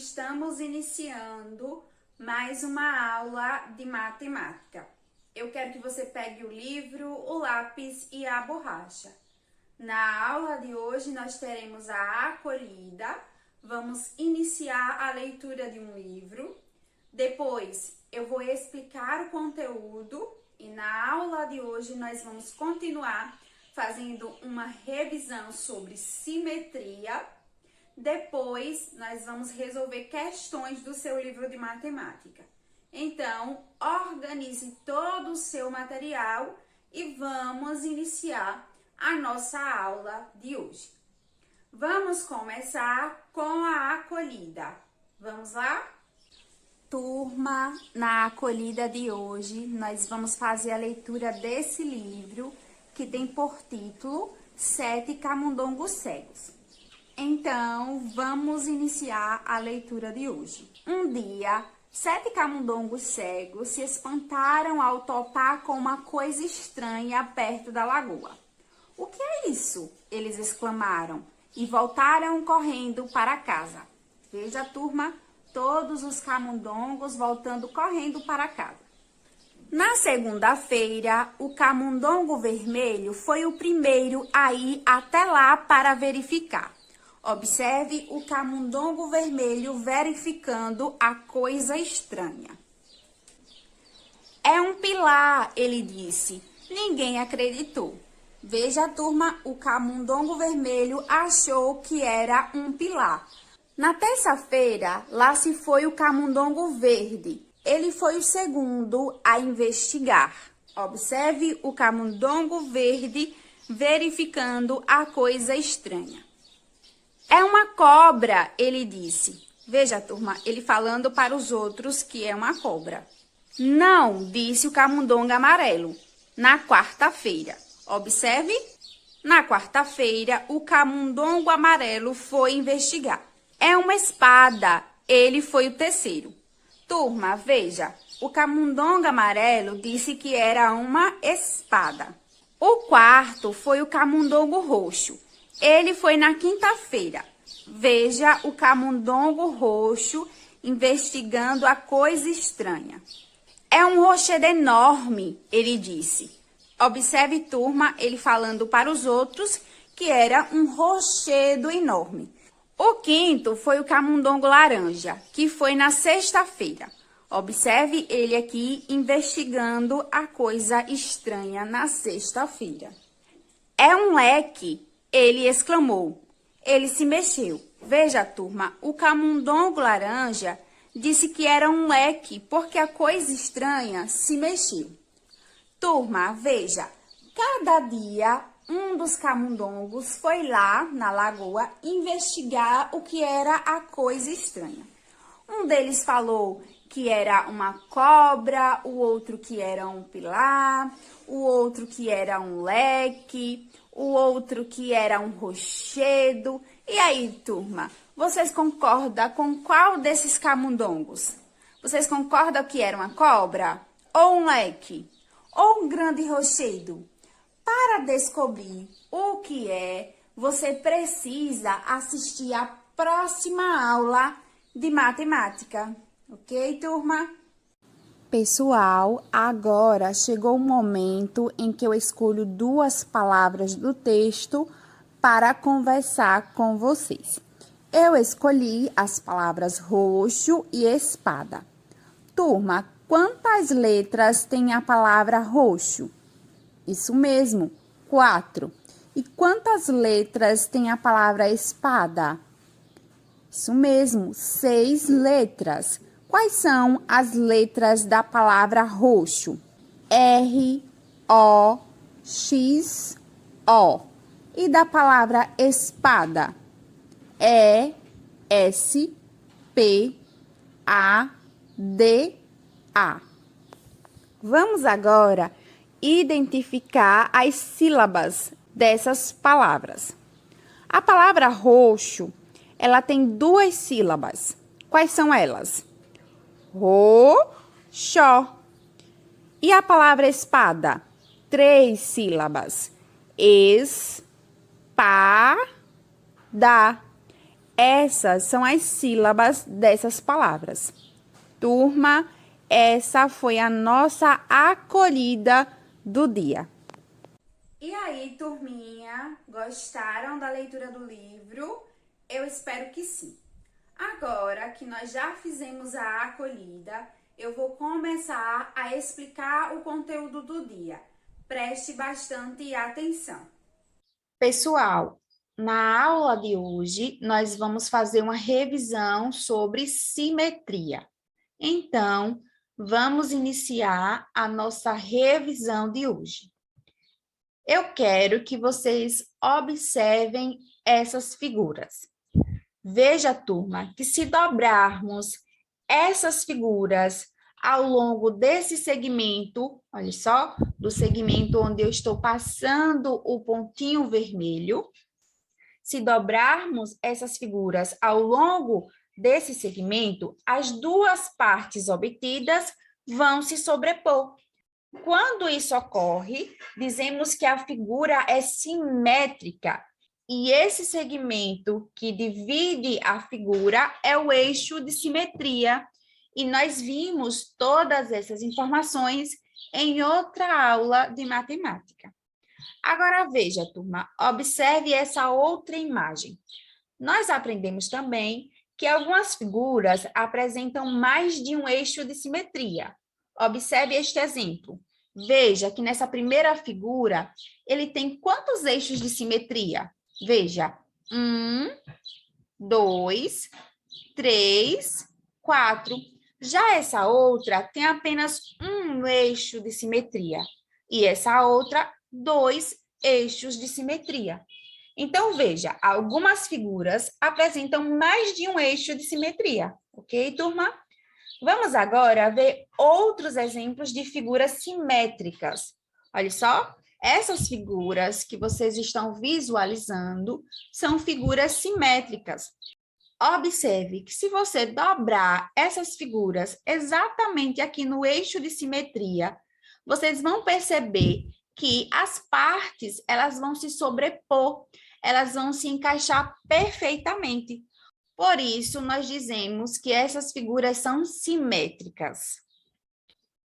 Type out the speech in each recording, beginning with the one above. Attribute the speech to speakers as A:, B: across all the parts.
A: estamos iniciando mais uma aula de matemática. Eu quero que você pegue o livro, o lápis e a borracha. Na aula de hoje nós teremos a acolhida, vamos iniciar a leitura de um livro, depois eu vou explicar o conteúdo e na aula de hoje nós vamos continuar fazendo uma revisão sobre simetria. Depois, nós vamos resolver questões do seu livro de matemática. Então, organize todo o seu material e vamos iniciar a nossa aula de hoje. Vamos começar com a acolhida. Vamos lá? Turma, na acolhida de hoje, nós vamos fazer a leitura desse livro que tem por título 7 Camundongos Cegos. Então, vamos iniciar a leitura de hoje. Um dia, 7 camundongos cegos se espantaram ao topar com uma coisa estranha perto da lagoa. "O que é isso?" eles exclamaram e voltaram correndo para casa. Veja, turma, todos os camundongos voltando correndo para casa. Na segunda-feira, o camundongo vermelho foi o primeiro a ir até lá para verificar. Observe o camundongo vermelho verificando a coisa estranha. "É um pilar", ele disse. Ninguém acreditou. Veja, turma, o camundongo vermelho achou que era um pilar. Na terça-feira, lá se foi o camundongo verde. Ele foi o segundo a investigar. Observe o camundongo verde verificando a coisa estranha. "É uma cobra", ele disse. Veja, turma, ele falando para os outros que é uma cobra. "Não", disse o camundongo amarelo. Na quarta-feira. Observe. Na quarta-feira, o camundongo amarelo foi investigar. "É uma espada", ele foi o terceiro. Turma, veja, o camundongo amarelo disse que era uma espada. O quarto foi o camundongo roxo. Ele foi na quinta-feira. Veja o camundongo roxo investigando a coisa estranha. "É um rochedo enorme", ele disse. Observe, turma, ele falando para os outros que era um rochedo enorme. O quinto foi o camundongo laranja, que foi na sexta-feira. Observe ele aqui investigando a coisa estranha na sexta-feira. "É um leque", ele exclamou. Ele se mexeu. Veja, turma, o camundongo laranja disse que era um leque porque a coisa estranha se mexeu. Turma, veja, cada dia um dos camundongos foi lá na lagoa investigar o que era a coisa estranha. Um deles falou que era uma cobra, o outro que era um pilar, o outro que era um leque, o outro que era um rochedo. E aí, turma, vocês concordam com qual desses camundongos? Vocês concordam que era uma cobra? Ou um leque? Ou um grande rochedo? Para descobrir o que é, você precisa assistir a próxima aula de matemática. Ok, turma? Pessoal, agora chegou o momento em que eu escolho duas palavras do texto para conversar com vocês. Eu escolhi as palavras roxo e espada. Turma, quantas letras tem a palavra roxo? Isso mesmo, 4. E quantas letras tem a palavra espada? Isso mesmo, 6 letras. Quais são as letras da palavra roxo? R, O, X, O. E da palavra espada? E, S, P, A, D, A. Vamos agora identificar as sílabas dessas palavras. A palavra roxo, ela tem 2 sílabas. Quais são elas? Roxó. E a palavra espada? 3 sílabas. Espada. Essas são as sílabas dessas palavras. Turma, essa foi a nossa acolhida do dia. E aí, turminha, gostaram da leitura do livro? Eu espero que sim. Agora que nós já fizemos a acolhida, eu vou começar a explicar o conteúdo do dia. Preste bastante atenção. Pessoal, na aula de hoje, nós vamos fazer uma revisão sobre simetria. Então, vamos iniciar a nossa revisão de hoje. Eu quero que vocês observem essas figuras. Veja, turma, que se dobrarmos essas figuras ao longo desse segmento, olha só, do segmento onde eu estou passando o pontinho vermelho, se dobrarmos essas figuras ao longo desse segmento, as duas partes obtidas vão se sobrepor. Quando isso ocorre, dizemos que a figura é simétrica e esse segmento que divide a figura é o eixo de simetria. E nós vimos todas essas informações em outra aula de matemática. Agora veja, turma, observe essa outra imagem. Nós aprendemos também que algumas figuras apresentam mais de um eixo de simetria. Observe este exemplo. Veja que nessa primeira figura, ele tem quantos eixos de simetria? Veja, 1, 2, 3, 4. Já essa outra tem apenas um eixo de simetria. E essa outra, 2 eixos de simetria. Então, veja, algumas figuras apresentam mais de um eixo de simetria. Ok, turma? Vamos agora ver outros exemplos de figuras simétricas. Olha só, essas figuras que vocês estão visualizando são figuras simétricas. Observe que se você dobrar essas figuras exatamente aqui no eixo de simetria, vocês vão perceber que as partes, elas vão se sobrepor, elas vão se encaixar perfeitamente. Por isso, nós dizemos que essas figuras são simétricas.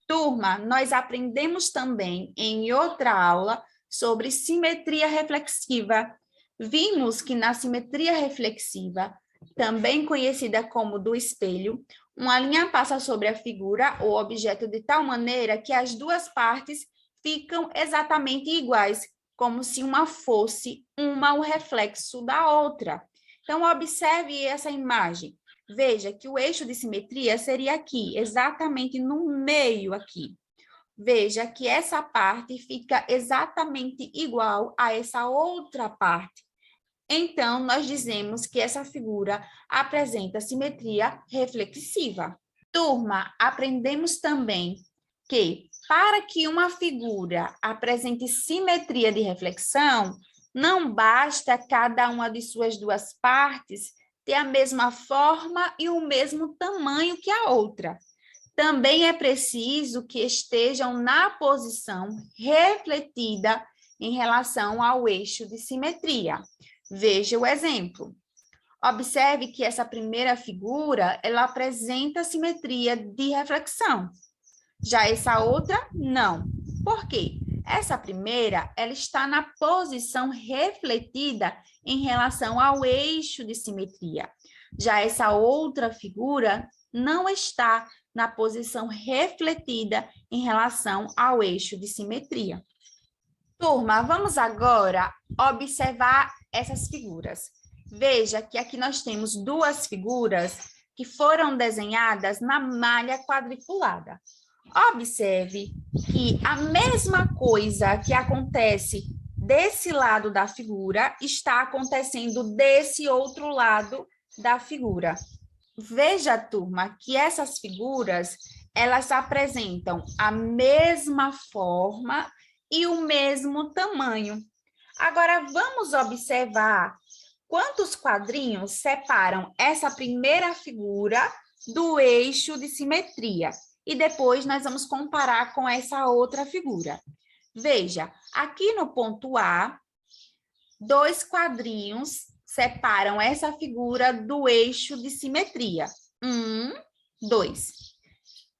A: Turma, nós aprendemos também em outra aula sobre simetria reflexiva. Vimos que na simetria reflexiva, também conhecida como do espelho, uma linha passa sobre a figura ou objeto de tal maneira que as duas partes ficam exatamente iguais, como se uma fosse o reflexo da outra. Então, observe essa imagem. Veja que o eixo de simetria seria aqui, exatamente no meio aqui. Veja que essa parte fica exatamente igual a essa outra parte. Então, nós dizemos que essa figura apresenta simetria reflexiva. Turma, aprendemos também que, para que uma figura apresente simetria de reflexão, não basta cada uma de suas duas partes ter a mesma forma e o mesmo tamanho que a outra. Também é preciso que estejam na posição refletida em relação ao eixo de simetria. Veja o exemplo. Observe que essa primeira figura, ela apresenta simetria de reflexão. Já essa outra, não. Por quê? Essa primeira, ela está na posição refletida em relação ao eixo de simetria. Já essa outra figura não está na posição refletida em relação ao eixo de simetria. Turma, vamos agora observar essas figuras. Veja que aqui nós temos duas figuras que foram desenhadas na malha quadriculada. Observe que a mesma coisa que acontece desse lado da figura está acontecendo desse outro lado da figura. Veja, turma, que essas figuras, elas apresentam a mesma forma e o mesmo tamanho. Agora, vamos observar quantos quadrinhos separam essa primeira figura do eixo de simetria. E depois nós vamos comparar com essa outra figura. Veja, aqui no ponto A, 2 quadrinhos
B: separam essa figura do eixo de simetria. 1, 2.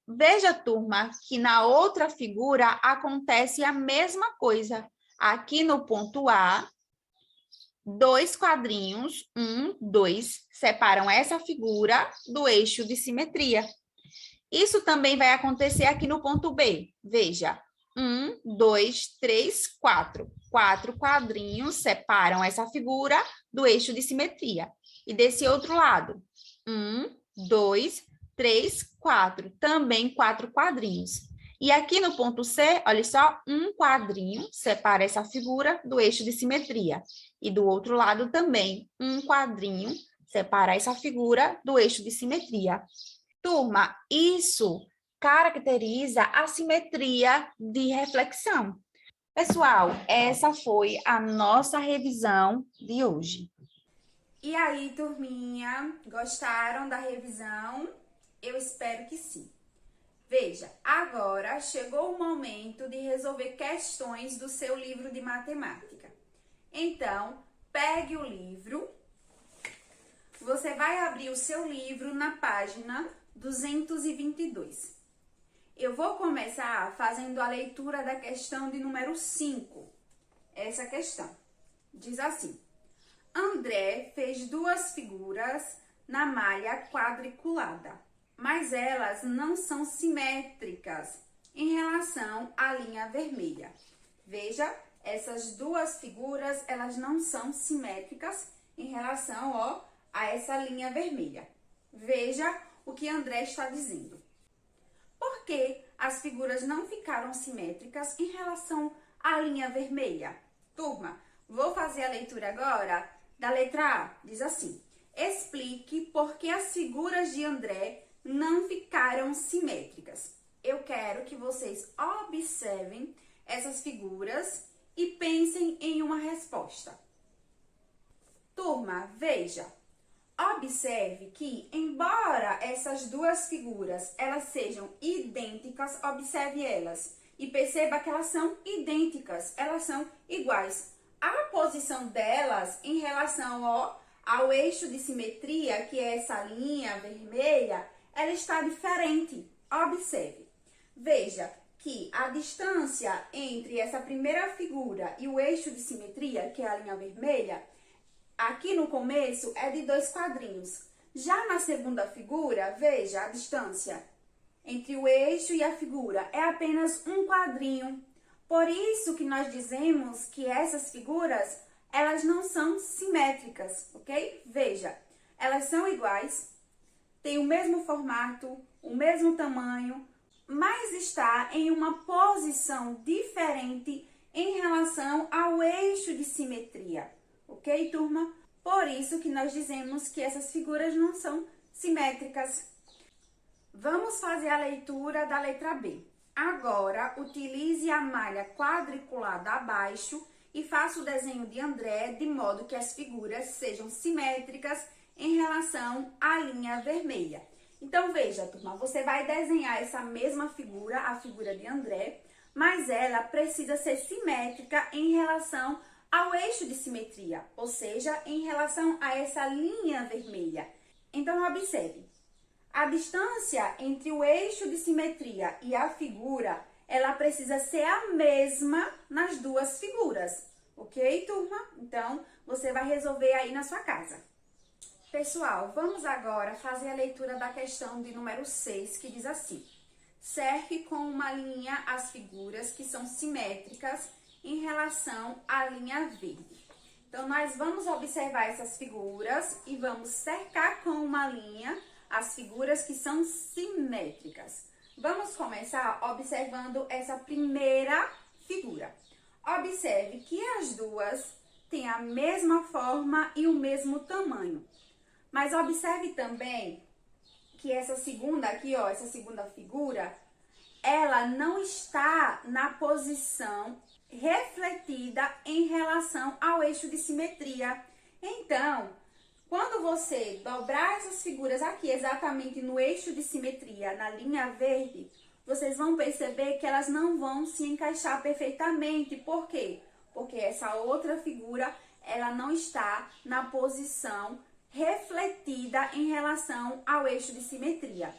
B: Veja, turma, que na outra figura acontece a mesma coisa. Aqui no ponto A, 2 quadrinhos, 1, 2, separam essa figura do eixo de simetria. Isso também vai acontecer aqui no ponto B. Veja, 1, 2, 3, 4. 4 quadrinhos separam essa figura do eixo de simetria. E desse outro lado, 1, 2, 3, 4. Também 4 quadrinhos. E aqui no ponto C, olha só, um quadrinho separa essa figura do eixo de simetria. E do outro lado também, um quadrinho separa essa figura do eixo de simetria. Turma, isso caracteriza a simetria de reflexão. Pessoal, essa foi a nossa revisão de hoje.
A: E aí, turminha, gostaram da revisão? Eu espero que sim. Veja, agora chegou o momento de resolver questões do seu livro de matemática. Então, pegue o livro. Você vai abrir o seu livro na página 222. Eu vou começar fazendo a leitura da questão de número 5. Essa questão diz assim: André fez 2 figuras na malha quadriculada, mas elas não são simétricas em relação à linha vermelha. Veja, essas 2 figuras, elas não são simétricas em relação, a essa linha vermelha. Veja o que André está dizendo. Por que as figuras não ficaram simétricas em relação à linha vermelha? Turma, vou fazer a leitura agora da letra A. Diz assim: explique por que as figuras de André não ficaram simétricas. Eu quero que vocês observem essas figuras e pensem em uma resposta. Turma, veja. Observe que, embora essas 2 figuras elas sejam idênticas, observe elas e perceba que elas são idênticas, elas são iguais. A posição delas em relação ao eixo de simetria, que é essa linha vermelha, ela está diferente. Observe. Veja que a distância entre essa primeira figura e o eixo de simetria, que é a linha vermelha, aqui no começo é de 2 quadrinhos. Já na segunda figura, veja a distância entre o eixo e a figura é apenas 1 quadrinho. Por isso que nós dizemos que essas figuras, elas não são simétricas, ok? Veja, elas são iguais, têm o mesmo formato, o mesmo tamanho, mas está em uma posição diferente em relação ao eixo de simetria. Ok, turma? Por isso que nós dizemos que essas figuras não são simétricas. Vamos fazer a leitura da letra B. Agora, utilize a malha quadriculada abaixo e faça o desenho de André de modo que as figuras sejam simétricas em relação à linha vermelha. Então, veja, turma, você vai desenhar essa mesma figura, a figura de André, mas ela precisa ser simétrica em relação ao eixo de simetria, ou seja, em relação a essa linha vermelha. Então, observe. A distância entre o eixo de simetria e a figura, ela precisa ser a mesma nas 2 figuras. Ok, turma? Então, você vai resolver aí na sua casa. Pessoal, vamos agora fazer a leitura da questão de número 6, que diz assim: cerque com uma linha as figuras que são simétricas em relação à linha verde. Então, nós vamos observar essas figuras e vamos cercar com uma linha as figuras que são simétricas. Vamos começar observando essa primeira figura. Observe que as 2 têm a mesma forma e o mesmo tamanho. Mas observe também que essa segunda aqui, essa segunda figura, ela não está na posição refletida em relação ao eixo de simetria. Então, quando você dobrar essas figuras aqui exatamente no eixo de simetria, na linha verde, vocês vão perceber que elas não vão se encaixar perfeitamente. Por quê? Porque essa outra figura, ela não está na posição refletida em relação ao eixo de simetria.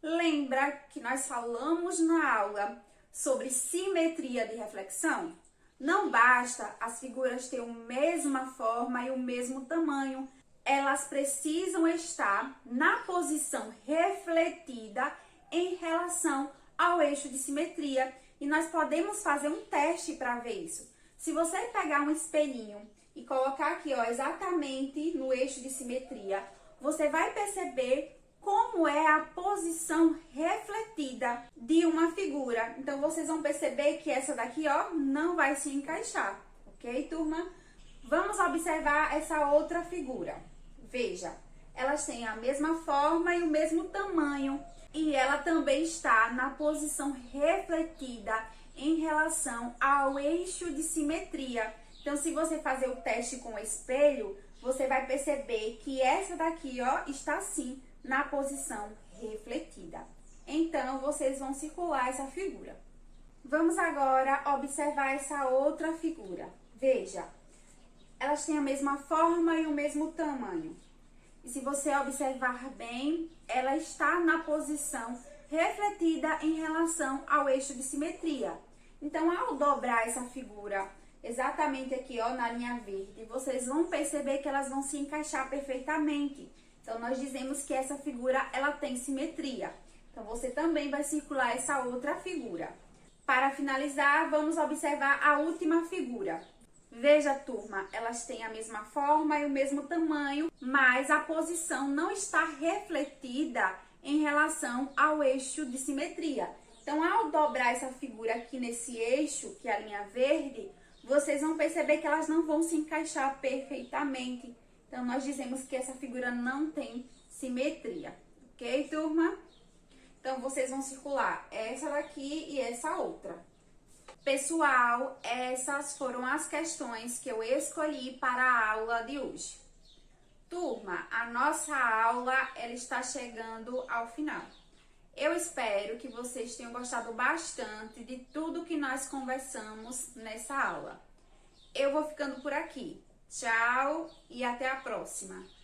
A: Lembra que nós falamos na aula sobre simetria de reflexão? Não basta as figuras terem a mesma forma e o mesmo tamanho, elas precisam estar na posição refletida em relação ao eixo de simetria. E nós podemos fazer um teste para ver isso. Se você pegar um espelhinho e colocar aqui, ó, exatamente no eixo de simetria, você vai perceber como é a posição refletida de uma figura. Então, vocês vão perceber que essa daqui, ó, não vai se encaixar, ok, turma? Vamos observar essa outra figura. Veja, elas têm a mesma forma e o mesmo tamanho, e ela também está na posição refletida em relação ao eixo de simetria. Então, se você fazer o teste com o espelho, você vai perceber que essa daqui, ó, está sim na posição refletida. Então, vocês vão circular essa figura. Vamos agora observar essa outra figura. Veja, elas têm a mesma forma e o mesmo tamanho. E se você observar bem, ela está na posição refletida em relação ao eixo de simetria. Então, ao dobrar essa figura exatamente aqui, ó, na linha verde, vocês vão perceber que elas vão se encaixar perfeitamente. Então, nós dizemos que essa figura, ela tem simetria. Então, você também vai circular essa outra figura. Para finalizar, vamos observar a última figura. Veja, turma, elas têm a mesma forma e o mesmo tamanho, mas a posição não está refletida em relação ao eixo de simetria. Então, ao dobrar essa figura aqui nesse eixo, que é a linha verde, vocês vão perceber que elas não vão se encaixar perfeitamente. Então, nós dizemos que essa figura não tem simetria. Ok, turma? Então, vocês vão circular essa daqui e essa outra. Pessoal, essas foram as questões que eu escolhi para a aula de hoje. Turma, a nossa aula ela está chegando ao final. Eu espero que vocês tenham gostado bastante de tudo que nós conversamos nessa aula. Eu vou ficando por aqui. Tchau e até a próxima!